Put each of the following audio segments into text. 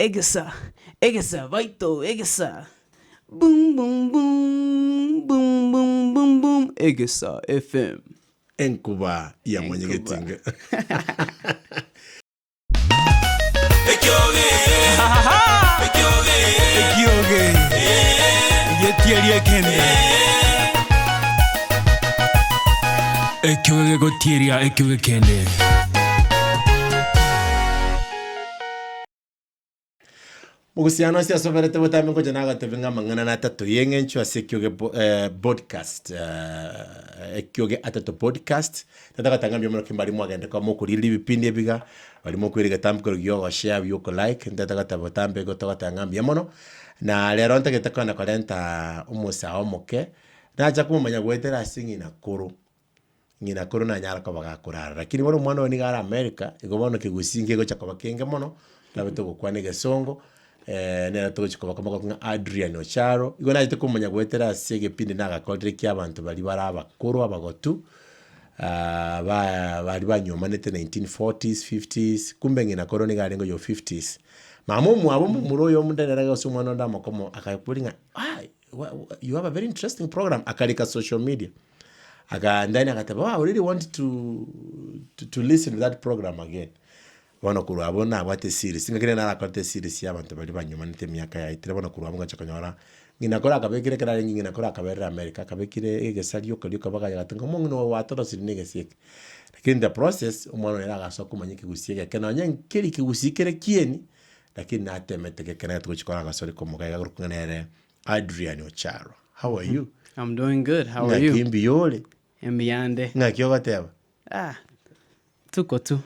Egasa, Egasa, Vaito, Egasa. Boom, boom, boom, boom, boom, boom, boom. Egasa FM. Enkuba ya mwenye Enkuba. getinga. Ekioge, Ekioge, Ekioge. Yetieri ekende. Ekioge gotieria Ekioge kende. Mugusiano sia soberete botambe ko jana gatevinga mangana na tatu yenge nchwa Ekioge podcast Ekioge ATATO Podcast nataka tangambia mno kimbali mwagende kwa moko lili bipindi ebiga bali moko ile gatambe ko gyo share byuko like nataka tabotambe ko toka tangambia mno na lero ntake takana kalenta umusa omoke na cha kumanya gwetera singi na kuru ngina kuru na nyara ko bagakurara lakini wono mwana oni gara America igobono kigusinge go chakaba kenge mno labeto ko kwanege songo nera tuchikoba kama Adrian Ocharo igona ite kumanya gwetera sege pindi naga kodre kya abantu bali baraba kuru abagotu bali banyoma nete 1940s 50s kumbe ngina koroni garengo yo 50s mamumu abo muroyo mundenera gose umwana ndamo komo akakulinga you have a very interesting program akalika social media ndani akataba I really want to listen to that program again wana kurabona abate series singakire na akote series y'abantu bali banyuma nite myaka ya itire bona kurabona chakanyora ngina kora akabekire kera ngina kora akabera America akabekire egesalio kali kabaga yatunga mungu watoro sinige sik lakini the process umwana era gasoko manyike gusiye kana nyankiri kigusikire kieni lakini natemeteke kana tuchikora gasori komuga gurukunere Adrian Ocharo. How are you? I'm doing good. How are you? Ngakimbi yole. Embiande. Ngakiyogoteba. Tuko tu.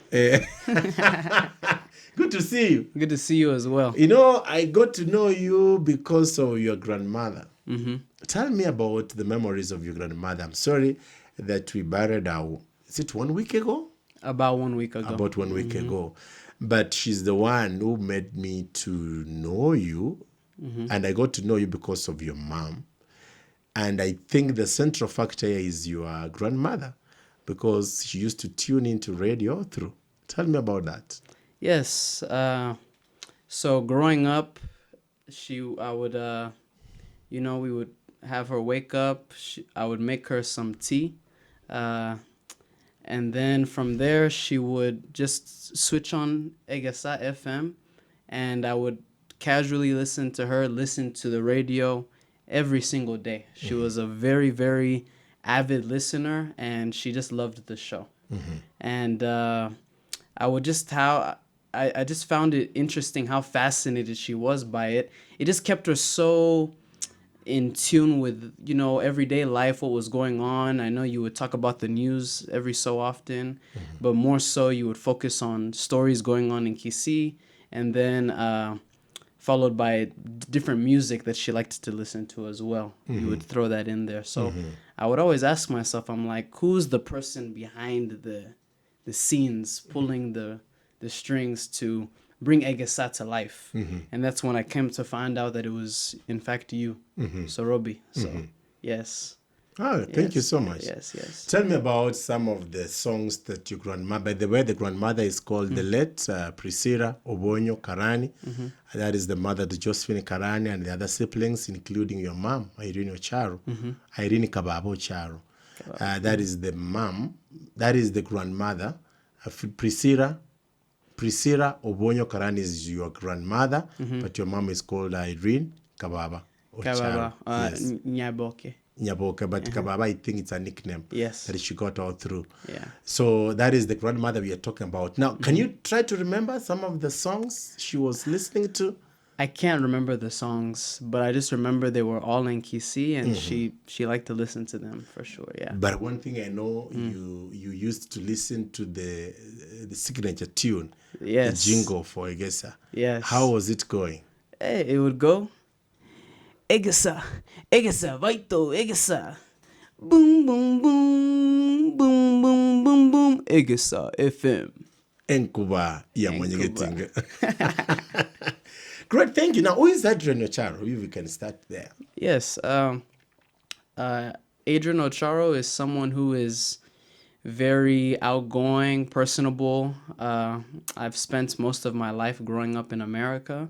Good to see you. Good to see you as well. You know, I got to know you because of your grandmother. Mm-hmm. Tell me about the memories of your grandmother. I'm sorry that we buried her. Is it 1 week ago? About 1 week ago. About 1 week ago. But she's the one who made me to know you. And I got to know you because of your mom. And I think the central factor here is your grandmother because she used to tune into radio through. Tell me about that. Yes. So growing up, I would, we would have her wake up. I would make her some tea. And then from there, she would just switch on Egesa FM. And I would casually listen to the radio every single day. She was a very, very avid listener, and she just loved the show. And I would I just found it interesting how fascinated she was by it. It just kept her so in tune with, everyday life, what was going on. I know you would talk about the news every so often, but more so you would focus on stories going on in Gusii, and then followed by different music that she liked to listen to as well. You would throw that in there. So I would always ask myself, I'm like, who's the person behind the scenes, pulling the strings to bring Egesa to life? And that's when I came to find out that it was, in fact, you, Sorobi. So, yes. Oh, thank you so much. Yes. Tell me about some of the songs that your grandmother, by the way, the grandmother is called the late Priscilla Obonyo Karani. That is the mother to Josephine Karani and the other siblings, including your mom, Irene Ocharo, Irene Kababo Ocharo. That is the mom, that is the grandmother. Priscilla Obonyo Karani is your grandmother, but your mom is called Irene Kababa Ocharo. Nyaboke, but Kababa, I think it's a nickname that she got all through. Yeah. So that is the grandmother we are talking about. Now, can you try to remember some of the songs she was listening to? I can't remember the songs, but I just remember they were all in Gusii, and she liked to listen to them for sure. Yeah. But one thing I know, you used to listen to the signature tune, the jingle for Egesa. Yes. How was it going? Hey, it would go. Egesa, Vaito, Egesa. Boom, boom, boom, boom, boom, boom, boom. Egesa FM. Enkuba ya mwenye getinga. Great, thank you. Now, who is Adrian Ocharo? We can start there. Yes. Adrian Ocharo is someone who is very outgoing, personable. I've spent most of my life growing up in America.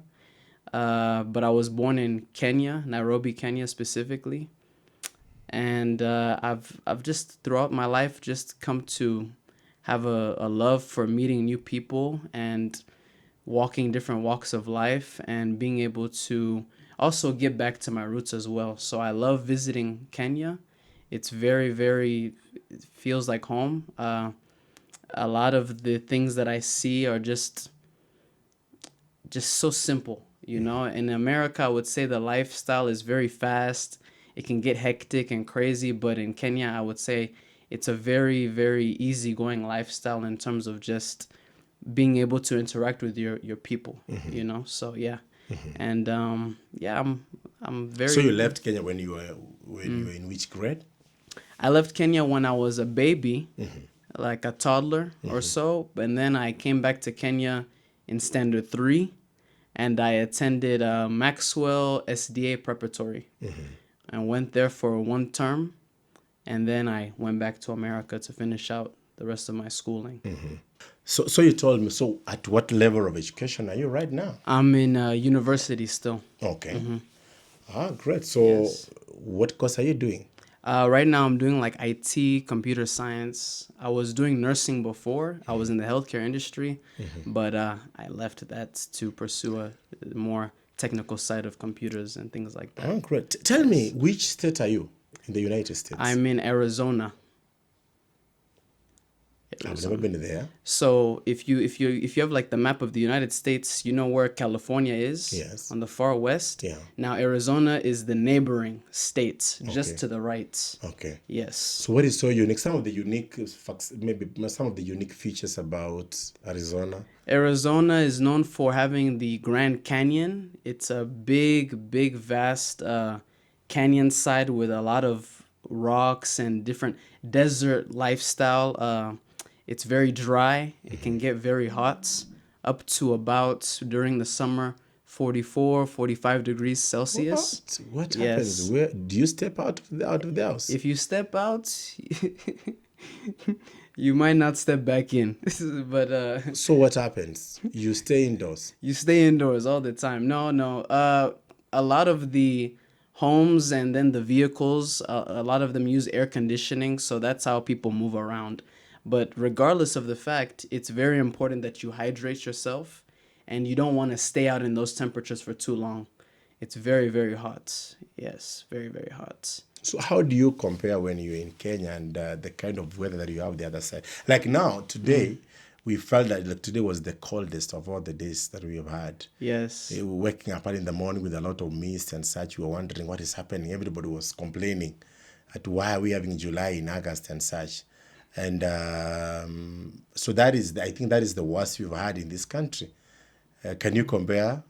but I was born in Kenya, Nairobi, Kenya specifically. And I've just throughout my life just come to have a love for meeting new people and walking different walks of life and being able to also get back to my roots as well. So I love visiting Kenya. It's very, very, it feels like home. A lot of the things that I see are just so simple, you know. In America, I would say the lifestyle is very fast. It can get hectic and crazy, but in Kenya, I would say it's a very, very easygoing lifestyle in terms of just being able to interact with your people, you know. So yeah, and yeah, I'm very. So you left Kenya when you were in which grade? I left Kenya when I was a baby, like a toddler or so, and then I came back to Kenya in standard 3, and I attended Maxwell SDA Preparatory, and went there for 1 term, and then I went back to America to finish out the rest of my schooling. So you told me, so at what level of education are you right now? I'm in university still. Okay. Great. So Yes. what course are you doing? Right now, I'm doing like IT, computer science. I was doing nursing before. I was in the healthcare industry, but I left that to pursue a more technical side of computers and things like that. Great. Tell me, which state are you in the United States? I'm in Arizona. I've never been there. So if you have like the map of the United States, you know where California is. Yes. On the far west. Yeah. Now Arizona is the neighboring state, just to the right. Okay. Yes. So what is so unique? Some of the unique facts, maybe some of the unique features about Arizona. Arizona is known for having the Grand Canyon. It's a big, big, vast canyon side with a lot of rocks and different desert lifestyle. It's very dry. It can get very hot, up to about, during the summer, 44, 45 degrees Celsius. What Yes. happens? Where do you step out of the house? If you step out, you might not step back in. But So what happens? You stay indoors. you stay indoors all the time. No. A lot of the homes and then the vehicles, a lot of them use air conditioning, so that's how people move around. But regardless of the fact, it's very important that you hydrate yourself, and you don't want to stay out in those temperatures for too long. It's very, very hot. Yes, very, very hot. So how do you compare when you're in Kenya and the kind of weather that you have the other side? Like now, today, we felt that like, today was the coldest of all the days that we have had. Yes. We were waking up in the morning with a lot of mist and such. We were wondering what is happening. Everybody was complaining at why are we having July in August and such. And so I think that is the worst we've had in this country. Can you compare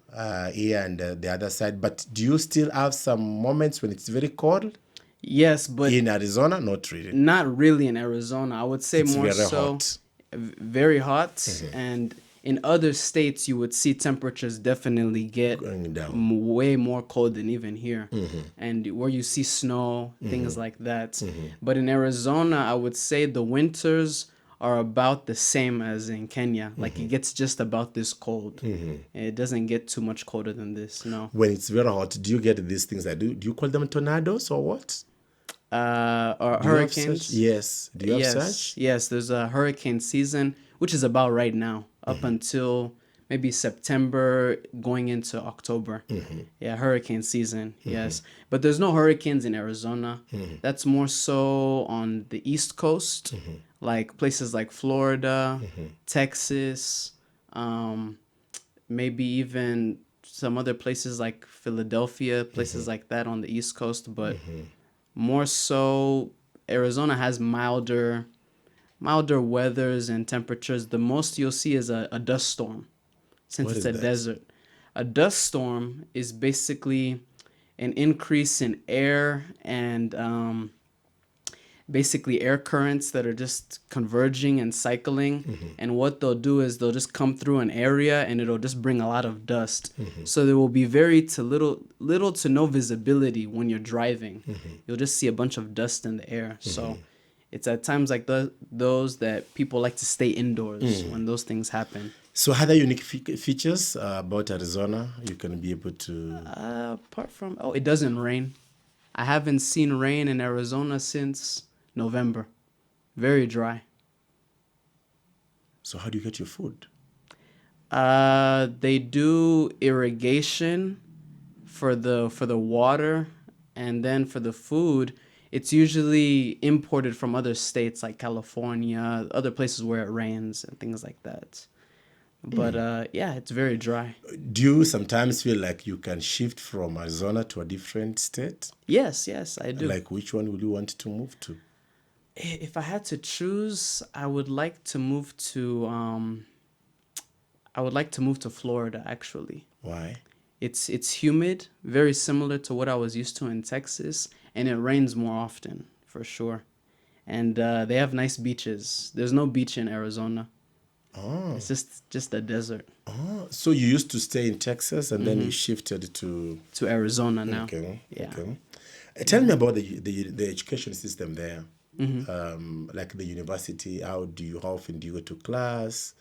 here and the other side? But do you still have some moments when it's very cold? Yes, but In Arizona, not really. not really in Arizona. I would say It's more very so hot. very hot. And in other states, you would see temperatures definitely get Going down. way more cold than even here. And where you see snow, things like that. But in Arizona, I would say the winters are about the same as in Kenya. Like it gets just about this cold. It doesn't get too much colder than this, no. When it's very hot, do you get these things that do you call them tornadoes or what? Or Do you have hurricanes. such? Yes. Do you have Yes, such? yes. There's a hurricane season, which is about right now, up until maybe September, going into October. Yeah, hurricane season. Yes, but there's no hurricanes in Arizona. That's more so on the East Coast, like places like Florida, Texas, maybe even some other places like Philadelphia, places like that on the East Coast. But more so, Arizona has milder weathers and temperatures. The most you'll see is a dust storm, since What it's is a that? desert. A dust storm is basically an increase in air and basically air currents that are just converging and cycling. And what they'll do is they'll just come through an area and it'll just bring a lot of dust. So there will be little to no visibility when you're driving. You'll just see a bunch of dust in the air. So it's at times like those that people like to stay indoors when those things happen. So other unique features about Arizona, you can be able to... Apart from, it doesn't rain. I haven't seen rain in Arizona since November. Very dry. So how do you get your food? They do irrigation for the water, and then for the food, it's usually imported from other states like California, other places where it rains and things like that. But yeah, it's very dry. Do you sometimes feel like you can shift from Arizona to a different state? Yes, I do. Like which one would you want to move to? If I had to choose, I would like to move to Florida, actually. Why? It's humid, very similar to what I was used to in Texas, and it rains more often, for sure. And they have nice beaches. There's no beach in Arizona. Oh. It's just a desert. Oh, so you used to stay in Texas and then you shifted to Arizona now. Okay. Yeah. Okay. Tell me about the education system there. Like the university. How often do you go to class?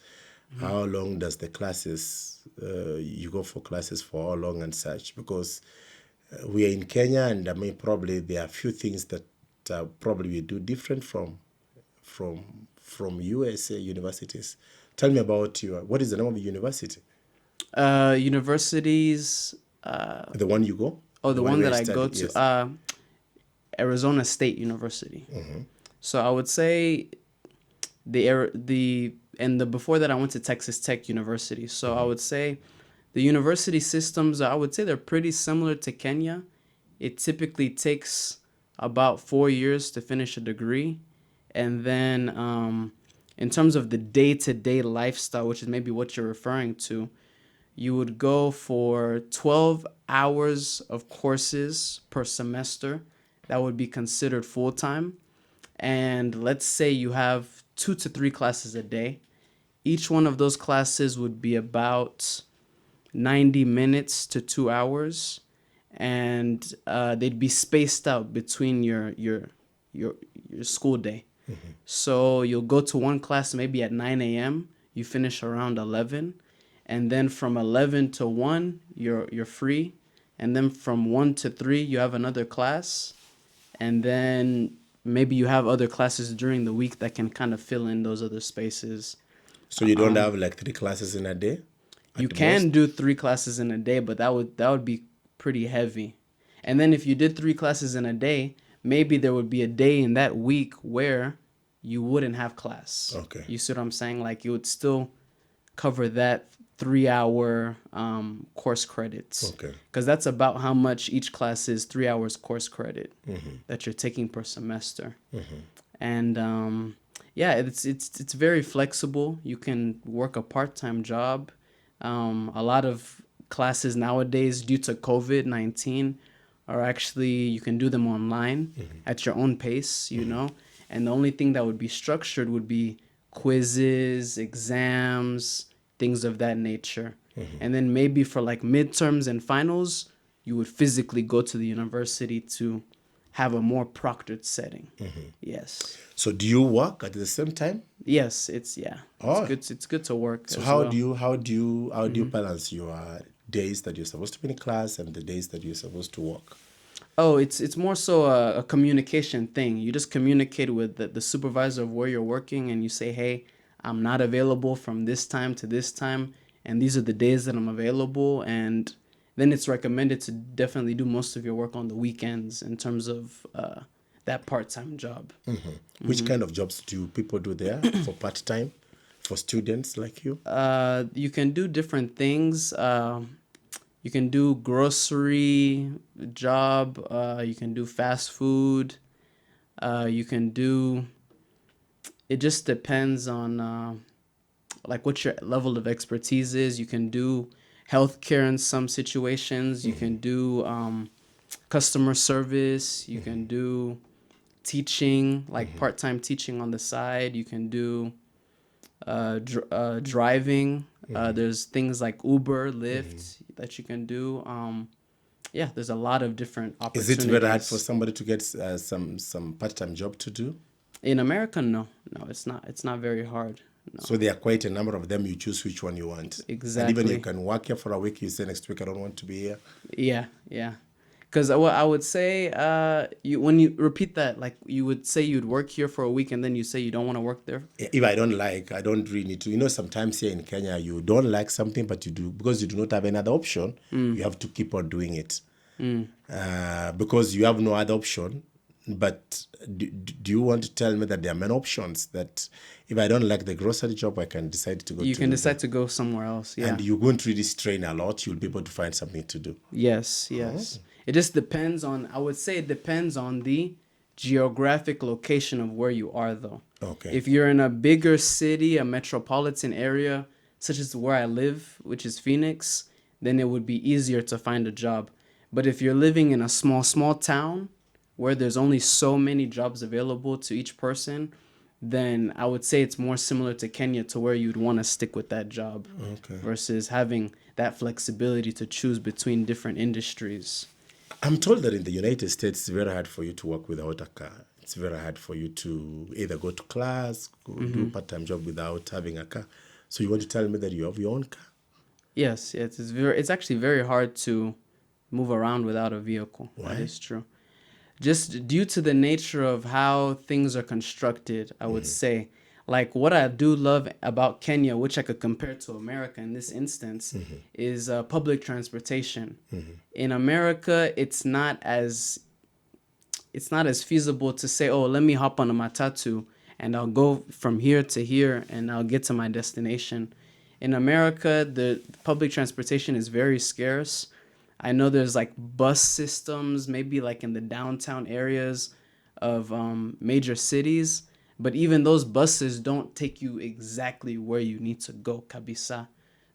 How long does the classes? You go for classes for how long and such? Because we are in Kenya, and I mean probably there are a few things that probably we do different from USA universities. Tell me about what is the name of the university? Universities. The one you go? Oh, the one where that you I study, go to. yes. Arizona State University. So I would say before that I went to Texas Tech University. So I would say the university systems, I would say they're pretty similar to Kenya. It typically takes about 4 years to finish a degree. And then in terms of the day-to-day lifestyle, which is maybe what you're referring to, you would go for 12 hours of courses per semester. That would be considered full-time. And let's say you have 2 to 3 classes a day. Each one of those classes would be about 90 minutes to 2 hours. And they'd be spaced out between your school day. So you'll go to one class maybe at 9 a.m. You finish around 11. And then from 11 to 1, you're free. And then from 1 to 3, you have another class. And then maybe you have other classes during the week that can kind of fill in those other spaces. So you don't have like 3 classes in a day? You can do 3 classes in a day, but that would be pretty heavy. And then if you did 3 classes in a day, maybe there would be a day in that week where you wouldn't have class. Okay. You see what I'm saying? Like you would still cover that 3-hour course credits. Okay. Because that's about how much each class is, 3 hours course credit that you're taking per semester. And yeah, it's very flexible. You can work a part-time job. A lot of classes nowadays, due to COVID-19, are actually, you can do them online at your own pace, you know. And the only thing that would be structured would be quizzes, exams, things of that nature. And then maybe for like midterms and finals, you would physically go to the university to have a more proctored setting. Yes. So do you work at the same time? Yes, it's good to work. So as how well. do you balance your days that you're supposed to be in class and the days that you're supposed to work? Oh, it's more so a communication thing. You just communicate with the supervisor of where you're working, and you say, hey, I'm not available from this time to this time, and these are the days that I'm available. And then it's recommended to definitely do most of your work on the weekends in terms of that part-time job. Which kind of jobs do people do there for part-time, for students like you? You can do different things. You can do grocery job. You can do fast food. You can do... It just depends on like what your level of expertise is. You can do healthcare in some situations. You can do customer service. You can do teaching, like part-time teaching on the side. You can do driving. There's things like Uber, Lyft that you can do. Yeah, there's a lot of different Is opportunities. it very hard for somebody to get some part-time job to do? In America, no, it's not. It's not very hard. So there are quite a number of them. You choose which one you want. Exactly. And even you can work here for a week. You say next week I don't want to be here. Yeah. Because what I would say, when you repeat that, like you would say you'd work here for a week and then you say you don't want to work there. If I don't like, I don't really need to. You know, sometimes here in Kenya, you don't like something, but you do, because you do not have another option, you have to keep on doing it. Because you have no other option. But do you want to tell me that there are many options that if I don't like the grocery job, I can decide to go to? You can decide to go somewhere else, yeah. And you won't really strain a lot. You'll be able to find something to do. Yes. It just depends on, I would say it depends on the geographic location of where you are, though. Okay. If you're in a bigger city, a metropolitan area, such as where I live, which is Phoenix, then it would be easier to find a job. But if you're living in a small town where there's only so many jobs available to each person, then I would say it's more similar to Kenya, to where you'd want to stick with that job versus having that flexibility to choose between different industries. I'm told that in the United States, it's very hard for you to work without a car. It's very hard for you to either go to class, do a part-time job without having a car. So you want to tell me that you have your own car? Yes, it's actually very hard to move around without a vehicle. Why? That is true. Just due to the nature of how things are constructed, I would say. Like, what I do love about Kenya, which I could compare to America in this instance, is public transportation. In America, it's not as feasible to say, oh, let me hop on a matatu and I'll go from here to here and I'll get to my destination. In America, the public transportation is very scarce. I know there's like bus systems, maybe like in the downtown areas of major cities, but even those buses don't take you exactly where you need to go, kabisa.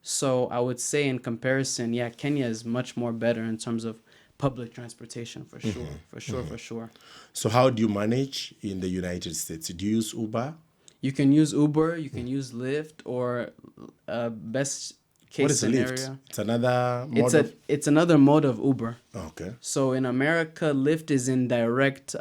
So I would say in comparison, yeah, Kenya is much more better in terms of public transportation, for sure. So how do you manage in the United States? Do you use Uber? You can use Uber, you can use Lyft, or best case What is scenario. Lyft? It's another mode It's another mode of Uber. Okay. So in America, Lyft is in direct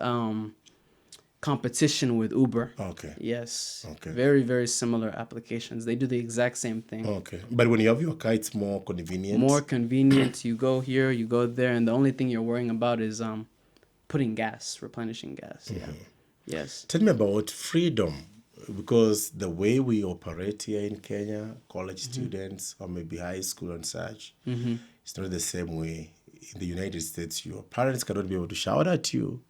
competition with Uber. Okay. Yes. Okay. Very, very similar applications. They do the exact same thing. Okay. But when you have your car, it's more convenient. More convenient. You go here, you go there, and the only thing you're worrying about is putting gas, replenishing gas. Yeah. Yes. Tell me about freedom, because the way we operate here in Kenya, college students or maybe high school and such, it's not the same way. In the United States, your parents cannot be able to shout at you.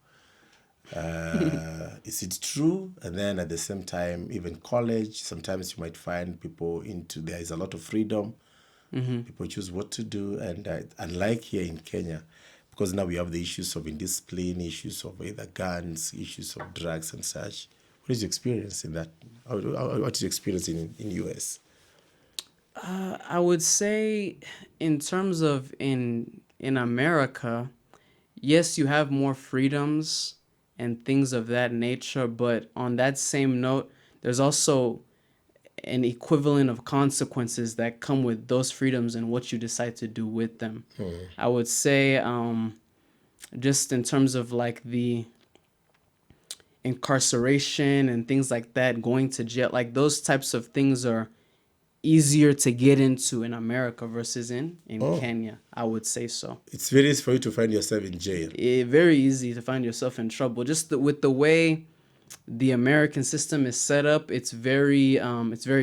Is it true? And then at the same time, even college, sometimes you might find people there is a lot of freedom. People choose what to do. And unlike here in Kenya, because now we have the issues of indiscipline, issues of either guns, issues of drugs and such. What is your experience in that? What is your experience in US? I would say in terms of in America, yes, you have more freedoms and things of that nature, but on that same note, there's also an equivalent of consequences that come with those freedoms and what you decide to do with them. I would say just in terms of like the incarceration and things like that, going to jail, like those types of things are easier to get into in America versus in Kenya. I would say so. It's very easy for you to find yourself in jail. Very easy to find yourself in trouble. Just with the way the American system is set up, it's very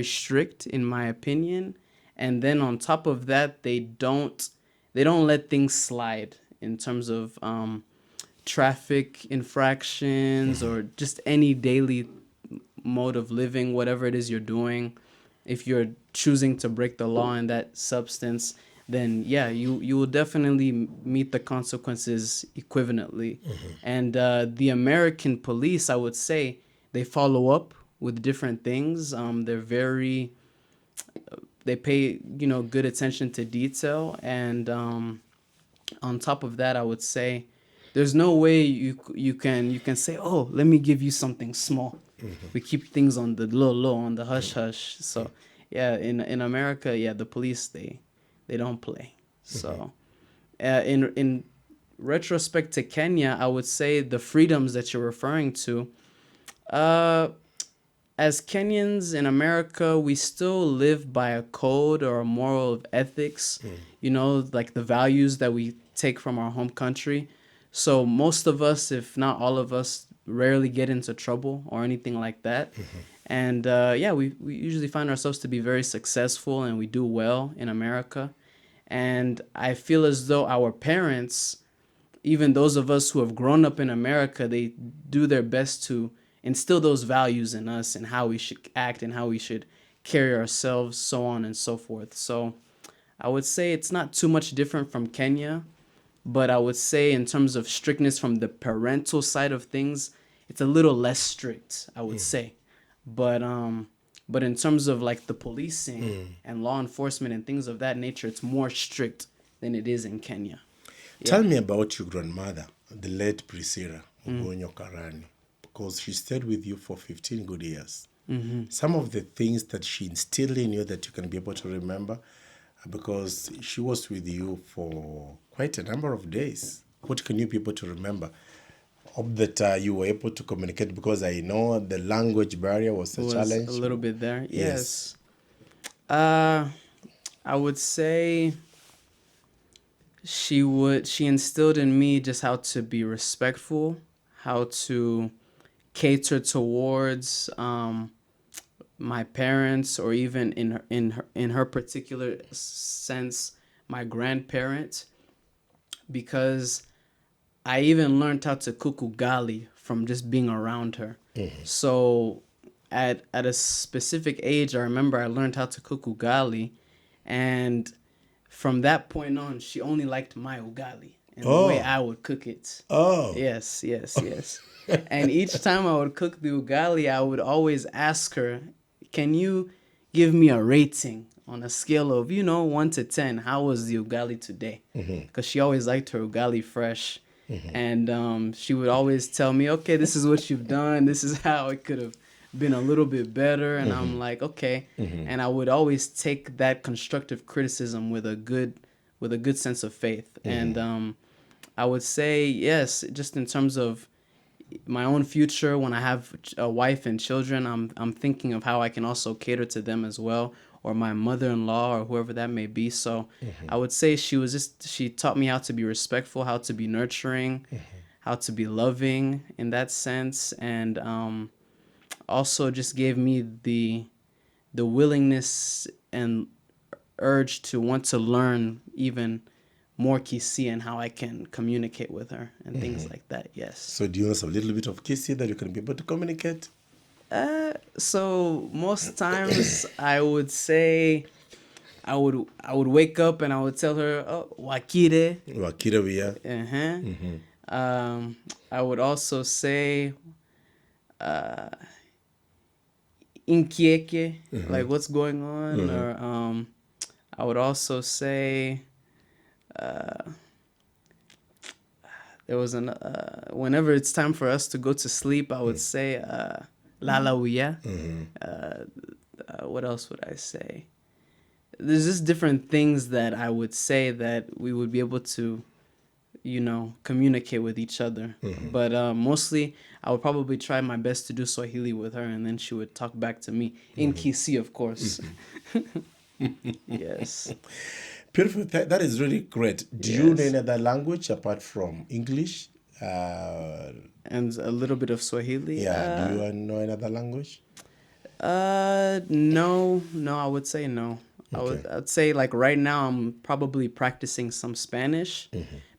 strict in my opinion. And then on top of that, they don't let things slide in terms of traffic infractions or just any daily mode of living, whatever it is you're doing. If you're choosing to break the law in that substance, then yeah, you will definitely meet the consequences equivalently. And the American police, I would say, they follow up with different things. They pay good attention to detail, and on top of that, I would say there's no way you can say, oh, let me give you something small. We keep things on the low, on the hush hush. So yeah, in America, yeah, the police they don't play. So in retrospect to Kenya, I would say the freedoms that you're referring to, at as Kenyans in America, we still live by a code or a moral of ethics, you know, like the values that we take from our home country. So most of us, if not all of us, rarely get into trouble or anything like that. And yeah, we usually find ourselves to be very successful and we do well in America. And I feel as though our parents, even those of us who have grown up in America, they do their best to instill those values in us and how we should act and how we should carry ourselves, so on and so forth. So I would say it's not too much different from Kenya, but I would say in terms of strictness from the parental side of things, it's a little less strict, I would say. But in terms of like the policing and law enforcement and things of that nature, it's more strict than it is in Kenya. Tell me about your grandmother, the late Priscilla Obonyo Karani, because she stayed with you for 15 good years. Some of the things that she instilled in you that you can be able to remember, because she was with you for quite a number of days. What can you be able to remember? Hope that you were able to communicate, because I know the language barrier was a challenge. A little bit there. Yes. I would say she instilled in me just how to be respectful, how to cater towards my parents, or even in her particular sense, my grandparent, because I even learned how to cook ugali from just being around her. So at a specific age, I remember I learned how to cook ugali, and from that point on, she only liked my ugali and the way I would cook it. Oh. Yes. And each time I would cook the ugali, I would always ask her, can you give me a rating on a scale of, 1 to 10? How was the ugali today? Because she always liked her ugali fresh. And she would always tell me, okay, this is what you've done. This is how it could have been a little bit better. And I'm like, okay. And I would always take that constructive criticism with a good sense of faith. And I would say, yes, just in terms of my own future, when I have a wife and children, I'm thinking of how I can also cater to them as well, or my mother-in-law, or whoever that may be. So I would say she taught me how to be respectful, how to be nurturing, how to be loving in that sense, and also just gave me the willingness and urge to want to learn even more Gusii and how I can communicate with her and things like that. Yes. So do you know a little bit of Gusii that you can be able to communicate? So most times I would say I would wake up and I would tell her, oh, wakire. Wakire we are. I would also say inkieke, like what's going on, or I would also say there was whenever it's time for us to go to sleep, I would say lalawia. What else would I say? There's just different things that I would say that we would be able to, communicate with each other. But mostly I would probably try my best to do Swahili with her, and then she would talk back to me in Gusii, of course. Yes. Beautiful. That is really great. Do you know any other language apart from English? And a little bit of Swahili. Yeah. Do you know another language? No, I would say no. Okay. I'd say like right now I'm probably practicing some Spanish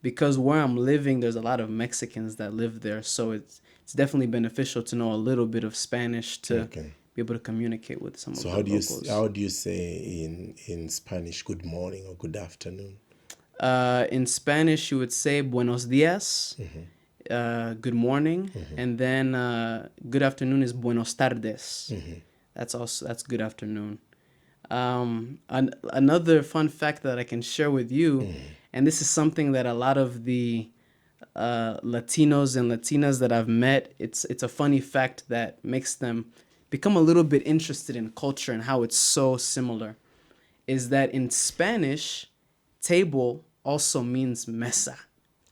because where I'm living there's a lot of Mexicans that live there, so it's definitely beneficial to know a little bit of Spanish to be able to communicate with some of the locals. So how do you say in Spanish good morning or good afternoon? In Spanish you would say buenos dias, good morning, and then good afternoon is buenos tardes. That's good afternoon. Another fun fact that I can share with you, and this is something that a lot of the Latinos and Latinas that I've met, it's a funny fact that makes them become a little bit interested in culture and how it's so similar, is that in Spanish, table also means mesa.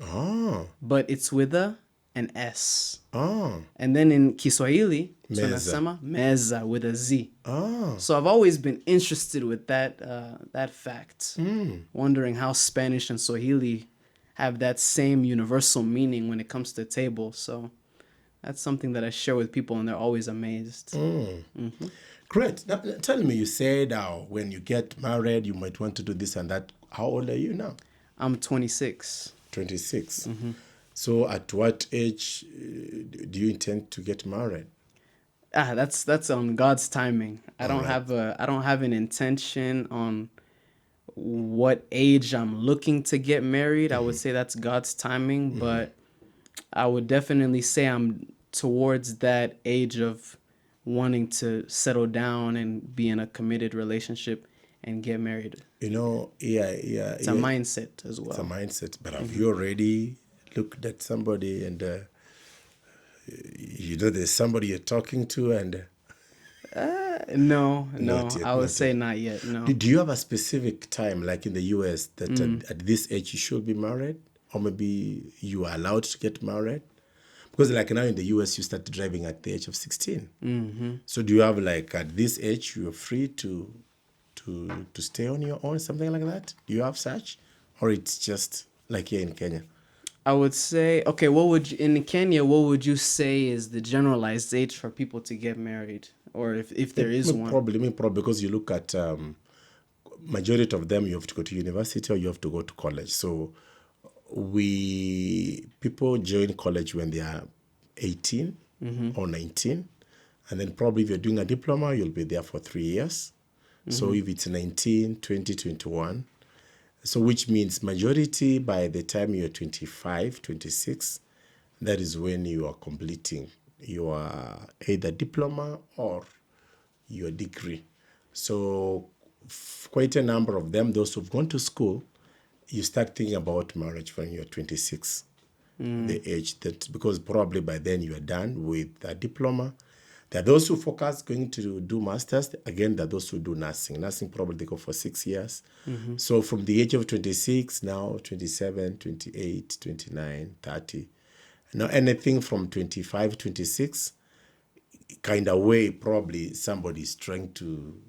Oh. But it's with a an S. Oh. And then in Kiswahili, Meza. tunasema meza with a Z. Oh. So I've always been interested with that fact, wondering how Spanish and Swahili have that same universal meaning when it comes to table. So that's something that I share with people, and they're always amazed. Great. Now, tell me, you said when you get married, you might want to do this and that. How old are you now? I'm 26. 26. So at what age do you intend to get married? That's on God's timing. I don't right. have an intention on what age I'm looking to get married. I would say that's God's timing, but I would definitely say I'm towards that age of wanting to settle down and be in a committed relationship and get married. It's a mindset as well. It's a mindset. But have you already looked at somebody and there's somebody you're talking to and... No. Not yet, I would not say yet. not yet, no. Do you have a specific time, like in the US, that at this age you should be married? Or maybe you are allowed to get married? Because like now in the US, you start driving at the age of 16. So do you have like at this age, you're free to stay on your own, something like that? Do you have such? Or it's just like here in Kenya? I would say, okay, in Kenya, what would you say is the generalized age for people to get married? Or if there is one? Probably because you look at majority of them, you have to go to university or you have to go to college. So people join college when they are 18 or 19. And then probably if you're doing a diploma, you'll be there for 3 years. So if it's 19, 20, 21, so which means majority by the time you're 25, 26, that is when you are completing your either diploma or your degree. So quite a number of them, those who've gone to school, you start thinking about marriage when you're 26, the age that, because probably by then you are done with a diploma. There are those who focus going to do masters. Again, there are those who do nursing. Nursing probably they go for 6 years. So from the age of 26, now 27, 28, 29, 30. Now anything from 25, 26, kind of way probably somebody is trying to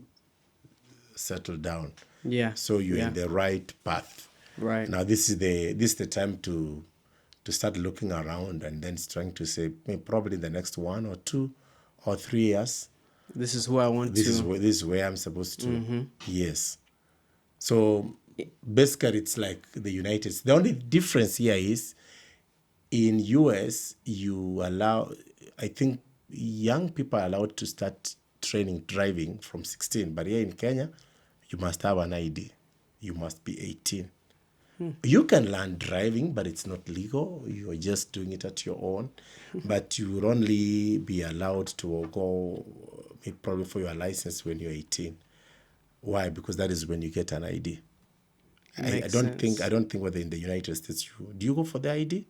settle down. Yeah. So you're in the right path. Right. Now this is the time to start looking around and then trying to say probably the next 1 or 2 or 3 years. This is who I want to. This is where I'm supposed to. Yes. So basically, it's like the United States. The only difference here is in US, you allow, I think young people are allowed to start training driving from 16. But here in Kenya, you must have an ID. You must be 18. You can learn driving, but it's not legal. You're just doing it at your own. But you will only be allowed to go probably for your license when you're 18. Why? Because that is when you get an ID. I don't think whether in the United States do you go for the ID?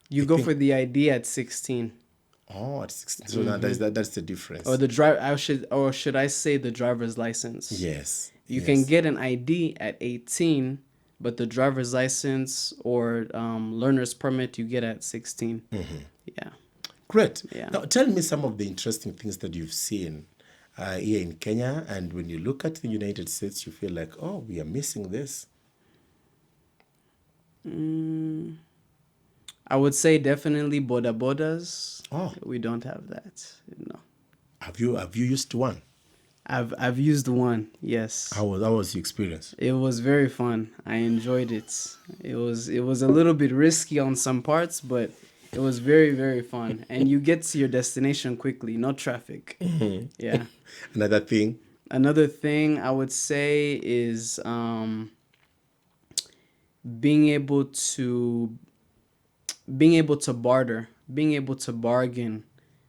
You go for the ID at 16. Oh, at 16. So that's the difference. Or should I say the driver's license? Yes. You can get an ID at 18, but the driver's license or learner's permit you get at 16. Yeah. Great. Yeah. Now, tell me some of the interesting things that you've seen here in Kenya, and when you look at the United States, you feel like, oh, we are missing this. I would say definitely bodas. Oh. We don't have that. No. Have you used one? I've used one. Yes. How was the experience? It was very fun. I enjoyed it. It was a little bit risky on some parts, but it was very, very fun. And you get to your destination quickly, no traffic. Yeah. Another thing I would say is being able to barter, being able to bargain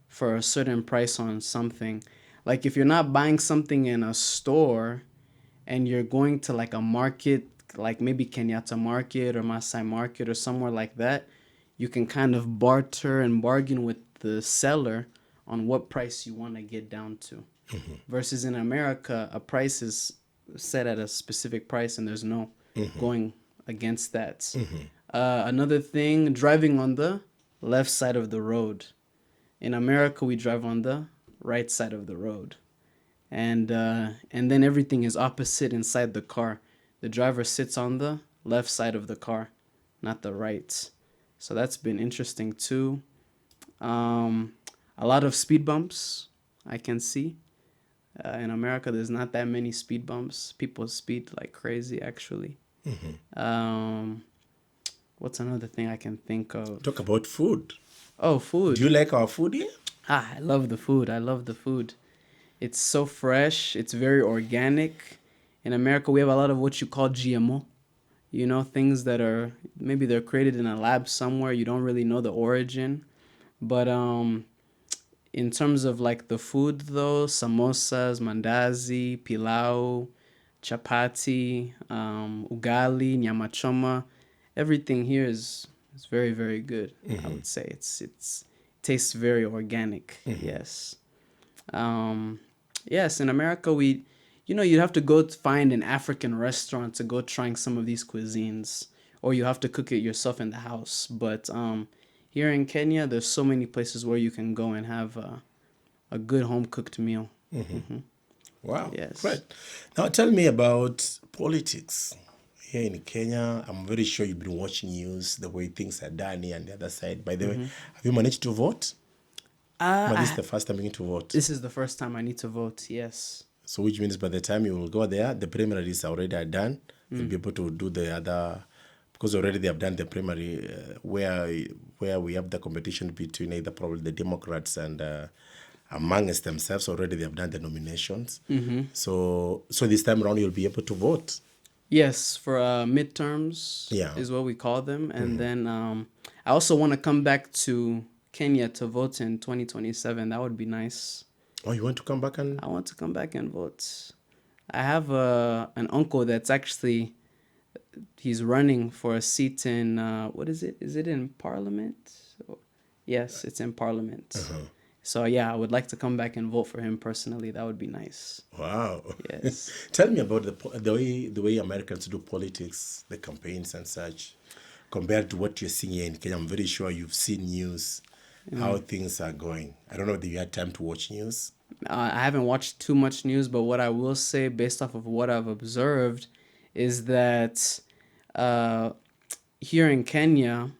for a certain price on something. Like if you're not buying something in a store and you're going to like a market, like maybe Kenyatta Market or Masai Market or somewhere like that, you can kind of barter and bargain with the seller on what price you want to get down to. Versus in America, a price is set at a specific price and there's no going against that. Another thing, driving on the left side of the road. In America, we drive on the right side of the road, and then everything is opposite inside the car. The driver sits on the left side of the car, not the right. So that's been interesting too. A lot of speed bumps I can see. In America, there's not that many speed bumps. People speed like crazy, actually. What's another thing I can think of? Talk about food. Oh, food. Do you like our food here? I love the food. I love the food. It's so fresh. It's very organic. In America, we have a lot of what you call GMO. You know, things that are, maybe they're created in a lab somewhere. You don't really know the origin. But in terms of like the food though, samosas, mandazi, pilau, chapati, ugali, nyama choma, everything here is very, very good. I would say it tastes very organic. Yes. Yes, in America you'd have to go to find an African restaurant to go trying some of these cuisines, or you have to cook it yourself in the house. But here in Kenya, there's so many places where you can go and have a good home cooked meal. Wow. Yes. Right. Now tell me about politics here in Kenya. I'm very sure you've been watching news, the way things are done here on the other side. By the way, have you managed to vote? This is the first time you need to vote. This is the first time I need to vote, yes. So which means by the time you will go there, the primaries already are done. You'll be able to do the other, because already they have done the primary where we have the competition between either probably the Democrats and amongst themselves. Already they have done the nominations. So this time around you'll be able to vote. Yes, for midterms is what we call them. And then I also want to come back to Kenya to vote in 2027. That would be nice. Oh, you want to come back and... I want to come back and vote. I have an uncle that's actually, he's running for a seat in, what is it? Is it in Parliament? Yes, it's in Parliament. So yeah, I would like to come back and vote for him personally. That would be nice. Wow. Yes. Tell me about the way Americans do politics, the campaigns and such, compared to what you're seeing here in Kenya. I'm very sure you've seen news, how things are going. I don't know if you had time to watch news. I haven't watched too much news, but what I will say based off of what I've observed is that here in Kenya,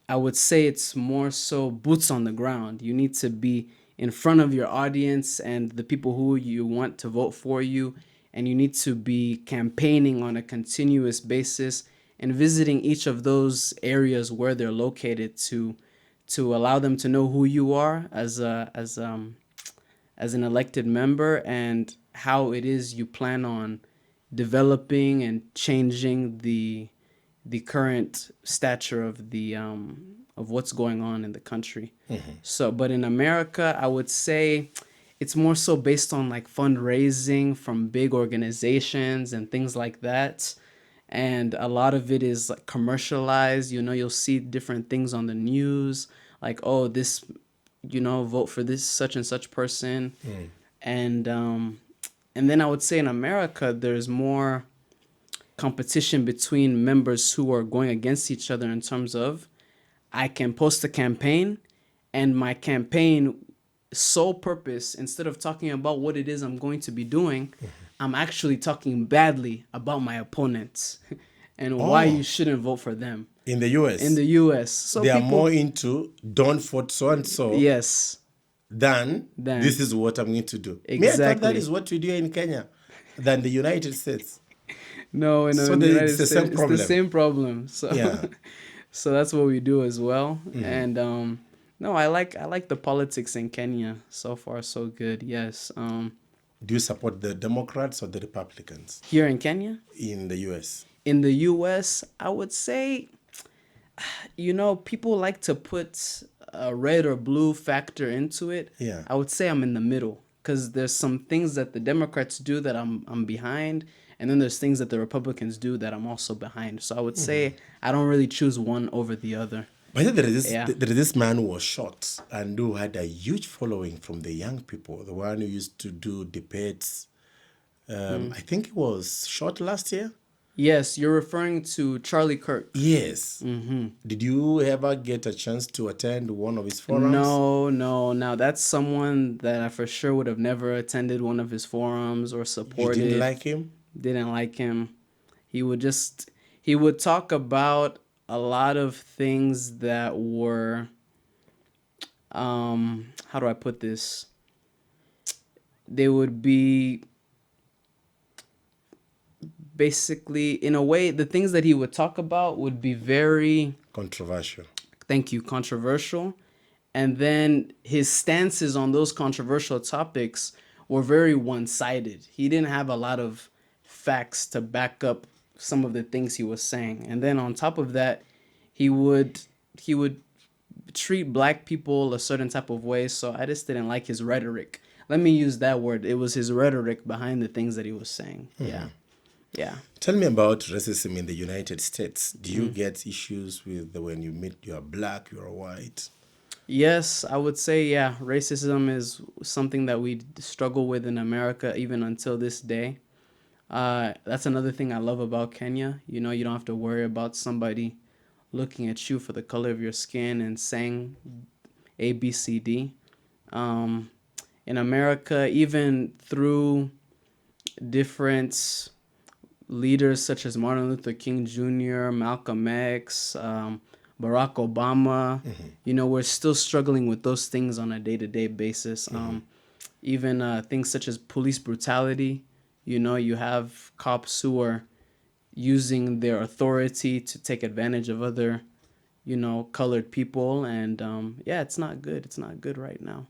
I would say it's more so boots on the ground. You need to be in front of your audience and the people who you want to vote for you, and you need to be campaigning on a continuous basis and visiting each of those areas where they're located to allow them to know who you are as an elected member and how it is you plan on developing and changing the current stature of the of what's going on in the country. So, but in America, I would say it's more so based on like fundraising from big organizations and things like that. And a lot of it is like commercialized. You'll see different things on the news, like, oh, this, vote for this such and such person. And then I would say in America, there's more competition between members who are going against each other in terms of, I can post a campaign and my campaign sole purpose, instead of talking about what it is I'm going to be doing, I'm actually talking badly about my opponents and why you shouldn't vote for them. In the US? In the US. So they are more into don't vote so-and-so. Yes. Than this is what I'm going to do. Exactly. I thought that is what we do in Kenya than the United States. No, in the United States, it's the same problem. So, yeah. So that's what we do as well. And no, I like the politics in Kenya. So far, so good. Yes. Do you support the Democrats or the Republicans? Here in Kenya? In the US? In the US, I would say, people like to put a red or blue factor into it. Yeah. I would say I'm in the middle, because there's some things that the Democrats do that I'm behind, and then there's things that the Republicans do that I'm also behind. So I would say I don't really choose one over the other. But there is this man who was shot and who had a huge following from the young people, the one who used to do debates. I think he was shot last year. Yes, you're referring to Charlie Kirk. Yes. Did you ever get a chance to attend one of his forums? No. Now that's someone that I for sure would have never attended one of his forums or You supported. didn't like him? Didn't like him. He would talk about a lot of things that were how do I put this? They would be basically, in a way, the things that he would talk about would be very, Controversial. thank you, controversial. And then his stances on those controversial topics were very one-sided. He didn't have a lot of facts to back up some of the things he was saying. And then on top of that, he would treat black people a certain type of way. So I just didn't like his rhetoric. Let me use that word. It was his rhetoric behind the things that he was saying. Yeah. Tell me about racism in the United States. Do you get issues with when you meet you're black, you're white? Yes, I would say, yeah, racism is something that we struggle with in America even until this day. That's another thing I love about Kenya. You know, you don't have to worry about somebody looking at you for the color of your skin and saying A, B, C, D. In America, even through different leaders such as Martin Luther King Jr., Malcolm X, Barack Obama, you know, we're still struggling with those things on a day-to-day basis. Even things such as police brutality, you know, you have cops who are using their authority to take advantage of other, you know, colored people. And yeah, it's not good. It's not good right now.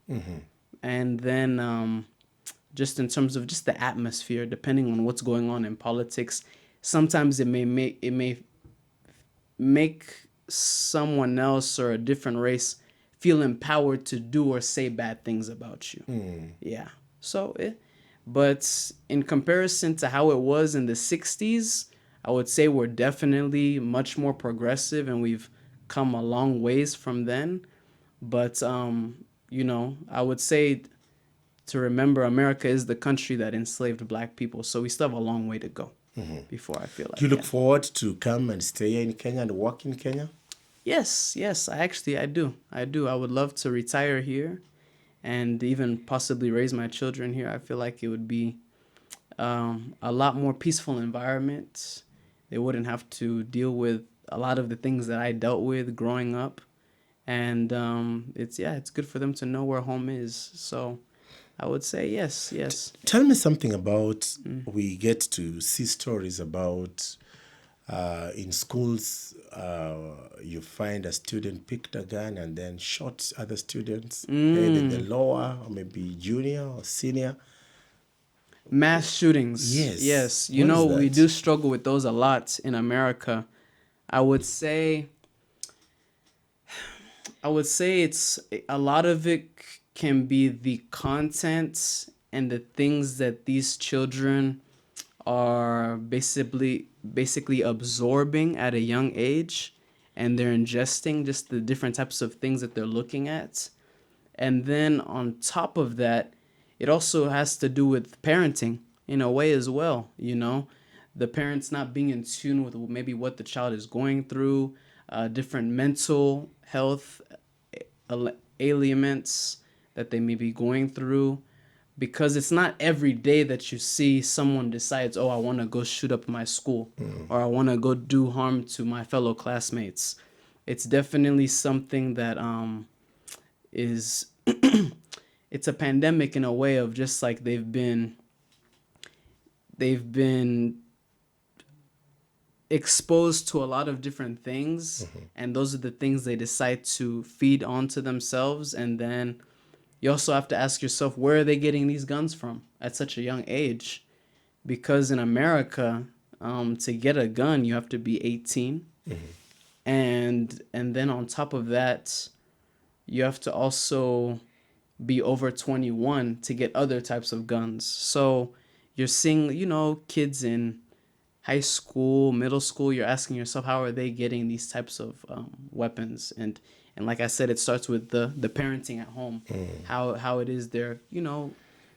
And then just in terms of just the atmosphere, depending on what's going on in politics, sometimes it may make someone else or a different race feel empowered to do or say bad things about you. Yeah. So, but in comparison to how it was in the 60s, I would say we're definitely much more progressive and we've come a long ways from then. But, you know, I would say to remember America is the country that enslaved black people. So we still have a long way to go before I feel like. Do you look forward to come and stay in Kenya and work in Kenya? Yes, I do. I would love to retire here and even possibly raise my children here. I feel like it would be a lot more peaceful environment. They wouldn't have to deal with a lot of the things that I dealt with growing up. And it's good for them to know where home is. So I would say yes. Tell me something about, we get to see stories about in schools, you find a student picked a gun and then shot other students, either the lower or maybe junior or senior. Mass shootings. Yes. You know, we do struggle with those a lot in America. I would say it's a lot of it can be the content and the things that these children are basically absorbing at a young age, and they're ingesting just the different types of things that they're looking at. And then on top of that, it also has to do with parenting in a way as well. You know, the parents not being in tune with maybe what the child is going through, different mental health ailments that they may be going through, because it's not every day that you see someone decides, oh, I want to go shoot up my school or I want to go do harm to my fellow classmates. It's definitely something that is it's a pandemic in a way of just like they've been exposed to a lot of different things, and those are the things they decide to feed onto themselves. And then you also have to ask yourself, where are they getting these guns from at such a young age? Because in America, to get a gun, you have to be 18. And then on top of that, you have to also be over 21 to get other types of guns. So you're seeing, you know, kids in high school, middle school, you're asking yourself, how are they getting these types of weapons? And like I said, it starts with the parenting at home, how it is they're, you know,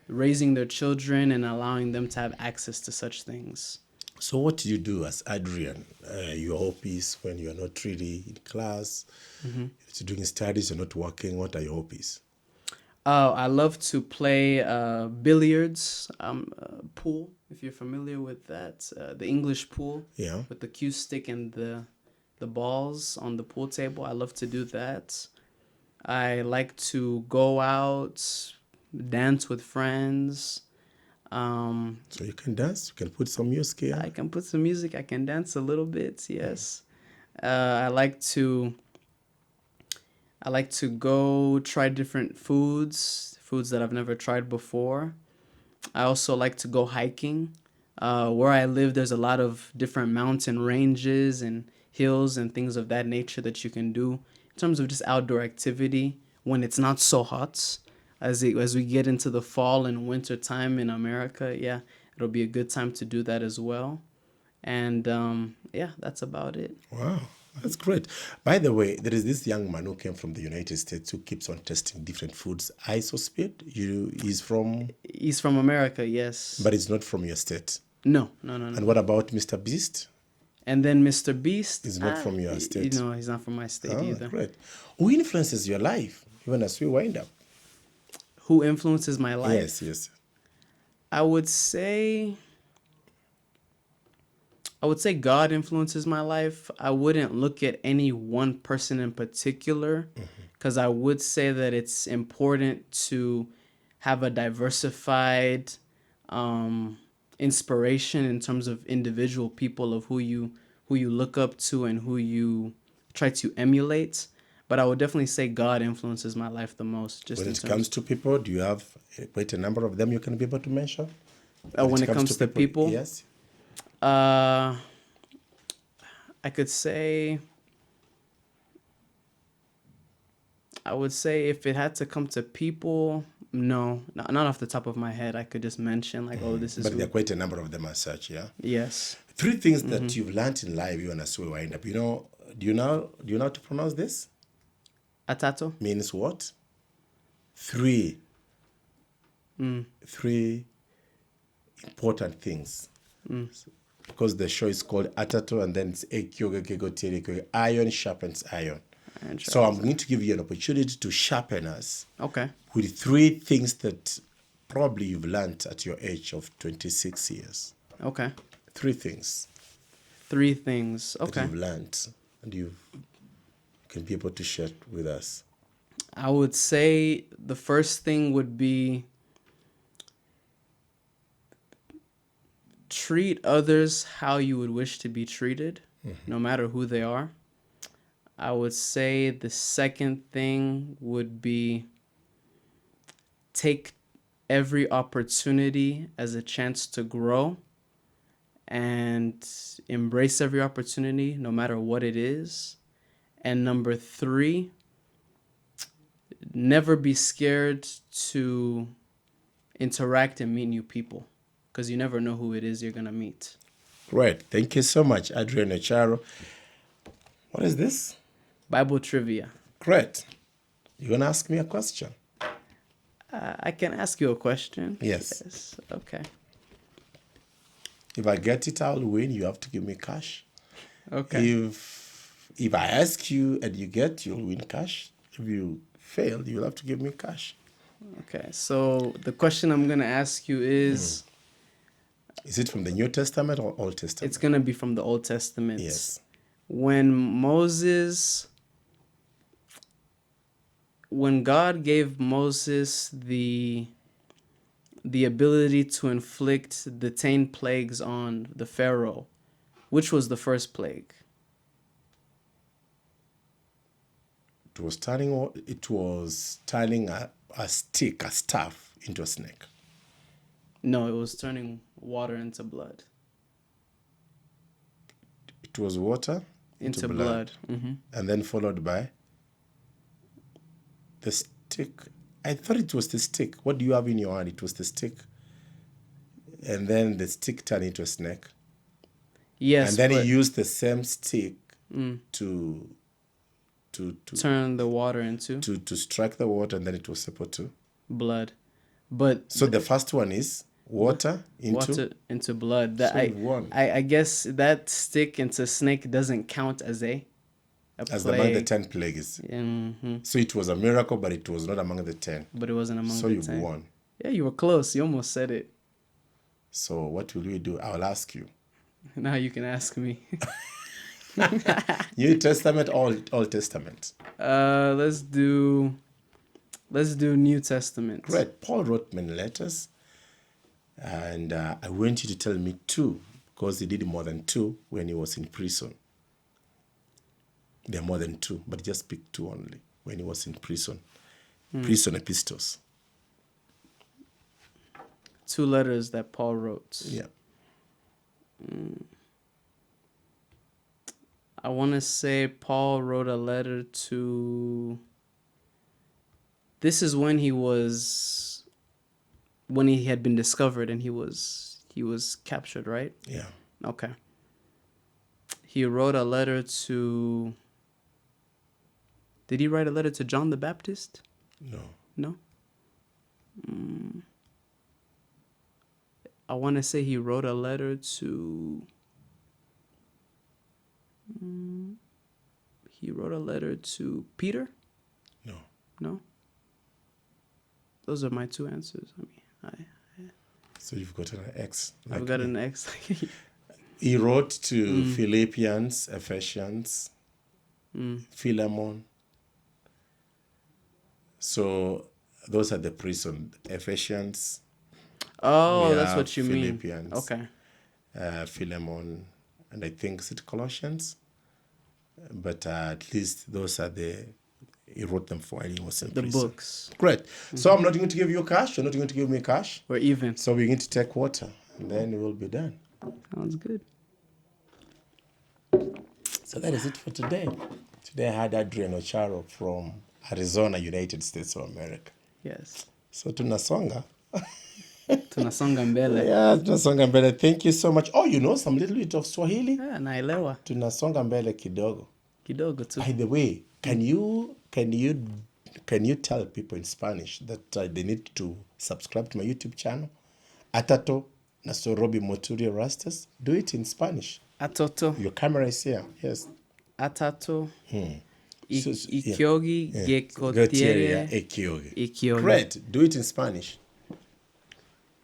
raising their children and allowing them to have access to such things. So what do you do as Adrian? Your hobbies when you are not really in class, you're doing studies, you're not working. What are your hobbies? I love to play billiards, pool, if you're familiar with that. The English pool Yeah. with the cue stick and the balls on the pool table. I love to do that. I like to go out, dance with friends. So you can dance. You can put some music here. I can put some music. I can dance a little bit. Yes. I like to go try different foods that I've never tried before. I also like to go hiking. Where I live, there's a lot of different mountain ranges and hills and things of that nature that you can do in terms of just outdoor activity when it's not so hot. As we get into the fall and winter time in America, yeah, it'll be a good time to do that as well. And yeah, that's about it. Wow, that's great. By the way, there is this young man who came from the United States who keeps on testing different foods. Isospeed, he's from, He's from America, yes. but he's not from your state. No. And what about Mr. Beast? And then Mr. Beast. He's not from your state. He's not from my state Oh, either. great. Who influences your life, even as we wind up? Who influences my life? Yes. I would say God influences my life. I wouldn't look at any one person in particular because I would say that it's important to have a diversified inspiration in terms of individual people of who you look up to and who you try to emulate. But I would definitely say God influences my life the most. Just When in it terms comes to people, do you have quite a number of them you can be able to mention? when it comes to people, Yes. I could say, I would say if it had to come to people, no, not off the top of my head. I could just mention like, oh, this is. But who- there are quite a number of them as such, yeah? Yes. 3 things that you've learned in life, even as we wind up. Do you know how to pronounce this? ATATO. Means what? 3. 3 important things. Because the show is called ATATO and then it's Ekioge. Iron sharpens iron. So I'm going to give you an opportunity to sharpen us Okay. with 3 things that probably you've learned at your age of 26 years. Okay. 3 things 3 things. that Okay. you've learned and you can be able to share with us. I would say the first thing would be treat others how you would wish to be treated, no matter who they are. I would say the second thing would be take every opportunity as a chance to grow and embrace every opportunity, no matter what it is. And number 3, never be scared to interact and meet new people because you never know who it is you're going to meet. Great. Thank you so much, Adrian Ocharo. What is this? Bible trivia. Great. You're going to ask me a question? I can ask you a question. Yes. Okay. If I get it, I'll win. You have to give me cash. Okay. If I ask you and you get, you'll win cash. If you fail, you'll have to give me cash. Okay. So the question I'm going to ask you is, Is it from the New Testament or Old Testament? it's going to be from the Old Testament. Yes. When God gave Moses the ability to inflict the 10 plagues on the Pharaoh, which was the first plague? It was turning a staff into a snake. No, it was turning water into blood. It was water Into blood. and then followed by the stick. I thought it was the stick. What do you have in your hand? It was the stick. And then the stick turned into a snake. Yes. And then but he used the same stick to turn the water into strike the water, and then it was able to. blood. But So the first one is water into... Water into blood. That So you've won. I guess that stick into snake doesn't count as a As among the 10 plagues. So it was a miracle, but it was not among the 10. But it wasn't among So the you've 10. won. Yeah, you were close. You almost said it. So what will we do? I'll ask you. Now you can ask me. New Testament, Old Testament. Let's do New Testament. Great. Paul wrote many letters. And I want you to tell me 2, because he did more than 2 when he was in prison. There are more than 2, but just pick 2 only when he was in prison. Prison epistles. 2 letters that Paul wrote. Yeah. I want to say Paul wrote a letter to... This is when he had been discovered and he was captured, right? Yeah. Okay. He wrote a letter to... Did he write a letter to John the Baptist? No. No? I want to say he wrote a letter to... He wrote a letter to Peter? No. No? Those are my 2 answers. I mean, So you've got an X. I've got an X. He wrote to Philippians, Ephesians, Philemon. So those are the prison. Ephesians. Oh, we that's have what you mean. Philippians, Okay. Philemon, and I think it's Colossians. But at least those are he wrote them for when he was in The prison. books. Great. So I'm not going to give you cash. You're not going to give me cash. We're even. So we're going to take water, and then it will be done. Sounds good. So that is it for today. Today I had Adrian Ocharo from Arizona, United States of America. Yes. So tunasonga. Tunasonga mbele. Yeah, tunasonga mbele. Thank you so much. Oh, you know some little bit of Swahili? Yeah, naelewa. Tunasonga mbele kidogo. Kidogo tu. By the way, can you tell people in Spanish that they need to subscribe to my YouTube channel? ATATO na Sorobi Moturi Rastas. Do it in Spanish. ATATO. Your camera is here. Yes. ATATO. Ekioge, Gekotiere. Ekioge. Great. Do it in Spanish.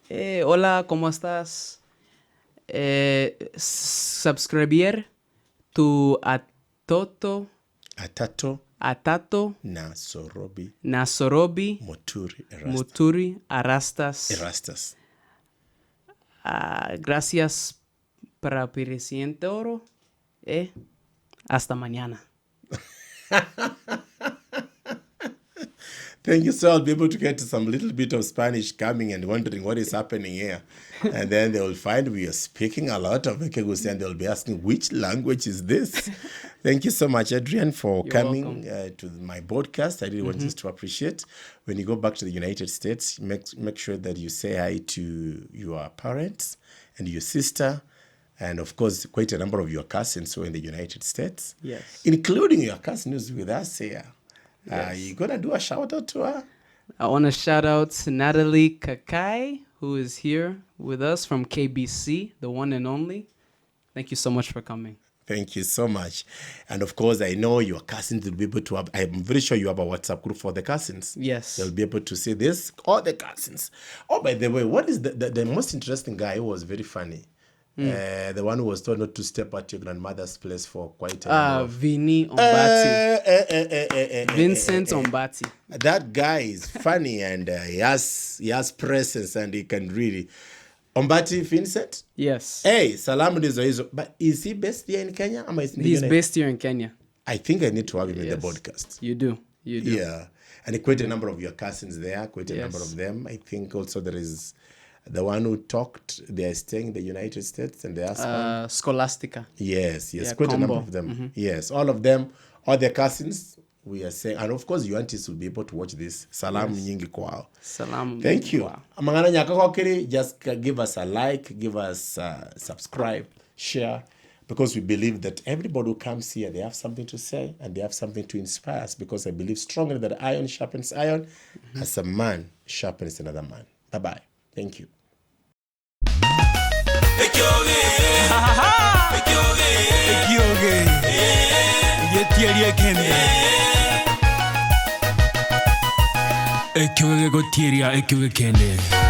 Hola, ¿cómo estás? Subscribir tu ATATO Na Sorobi Moturi Arastas. Erastas. Gracias para Presidente Oro. Hasta mañana. Thank you. So I'll be able to get some little bit of Spanish coming and wondering what is happening here. And then they will find we are speaking a lot of Gusii and they'll be asking, which language is this? Thank you so much, Adrian, for coming to my podcast. I really want us to appreciate. When you go back to the United States, make sure that you say hi to your parents and your sister. And of course, quite a number of your cousins who are in the United States. Yes. Including your cousin who's with us here. Yes. You going to do a shout out to her? I want to shout out Natalie Kakai, who is here with us from KBC, the one and only. Thank you so much for coming. Thank you so much. And of course, I know your cousins will be able to have, I'm very sure you have a WhatsApp group for the cousins. Yes. They'll be able to see this, all the cousins. Oh, by the way, what is the most interesting guy who was very funny? The one who was told not to step at your grandmother's place for quite a while. Vinny Ombati. Vincent Ombati. That guy is funny and he has presence and he can really... Ombati Vincent? Yes. Hey, salamu ndizo hizo. But is he based here in Kenya? He's based here in Kenya. I think I need to have him in the podcast. You do. Yeah. And quite a number of your cousins there, quite a number of them. I think also there is the one who talked, they are staying in the United States and they asked Scholastica. Yes, quite a number of them. Mm-hmm. Yes, all of them, all their cousins, we are saying, and of course your aunties will be able to watch this. Salam nyingi kwao. Salam. Thank you. Amangana nyakakokiri, just give us a like, give us subscribe, share, because we believe that everybody who comes here, they have something to say and they have something to inspire us, because I believe strongly that iron sharpens iron as a man sharpens another man. Bye-bye. Thank you. Ekioge. Ekioge. Getieri kende. Ekioge gotieri ekioge kende.